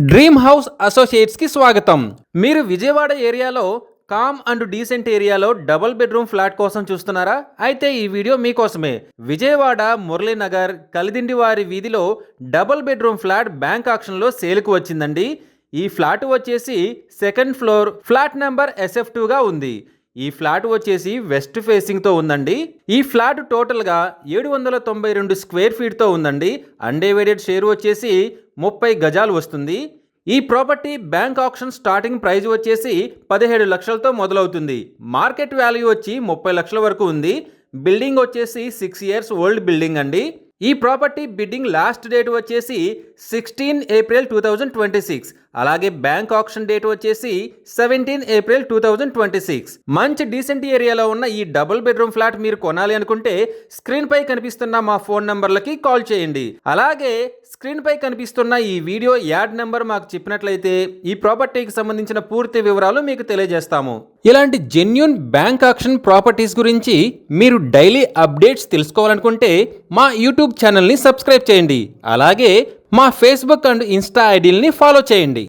Dream house అసోసియేట్స్కి స్వాగతం. మీరు విజయవాడ ఏరియాలో కామ్ అండ్ డీసెంట్ ఏరియాలో డబుల్ బెడ్రూమ్ ఫ్లాట్ కోసం చూస్తున్నారా? అయితే ఈ వీడియో మీకోసమే. విజయవాడ మురళీనగర్ కలిదిండివారి వీధిలో డబుల్ బెడ్రూమ్ ఫ్లాట్ బ్యాంక్ ఆక్షన్లో సేల్కు వచ్చిందండి. ఈ ఫ్లాట్ వచ్చేసి సెకండ్ ఫ్లోర్ ఫ్లాట్ నెంబర్ SF2గా ఉంది. ఈ ఫ్లాట్ వచ్చేసి వెస్ట్ ఫేసింగ్తో ఉందండి. ఈ ఫ్లాట్ టోటల్గా 792 స్క్వేర్ ఫీట్తో ఉందండి. అన్డివైడెడ్ షేర్ వచ్చేసి 30 గజాలు వస్తుంది. ఈ property bank auction starting price వచ్చేసి 17 లక్షలతో మొదలవుతుంది. మార్కెట్ వాల్యూ వచ్చి 30 లక్షల వరకు ఉంది. బిల్డింగ్ వచ్చేసి 6 years ఓల్డ్ బిల్డింగ్ అండి. ఈ ప్రాపర్టీ బిడ్డింగ్ లాస్ట్ డేట్ వచ్చేసి 16 April 2026. అలాగే బ్యాంక్ ఆక్షన్ డేట్ వచ్చేసి 17 April 2026. మంచి డీసెంట్ ఏరియాలో ఉన్న ఈ డబుల్ బెడ్రూమ్ ఫ్లాట్ మీరు కొనాలి అనుకుంటే స్క్రీన్ పై కనిపిస్తున్న మా ఫోన్ నంబర్లకి కాల్ చేయండి. అలాగే స్క్రీన్ పై కనిపిస్తున్న ఈ వీడియో యాడ్ నెంబర్ మాకు చెప్పినట్లయితే ఈ ప్రాపర్టీకి సంబంధించిన పూర్తి వివరాలు మీకు తెలియజేస్తాము. ఇలాంటి జెన్యూన్ బ్యాంక్ ఆక్షన్ ప్రాపర్టీస్ గురించి మీరు డైలీ అప్డేట్స్ తెలుసుకోవాలనుకుంటే మా యూట్యూబ్ ఛానల్ని సబ్స్క్రైబ్ చేయండి. అలాగే మా ఫేస్బుక్ అండ్ ఇన్స్టా ఐడీలని ఫాలో చేయండి.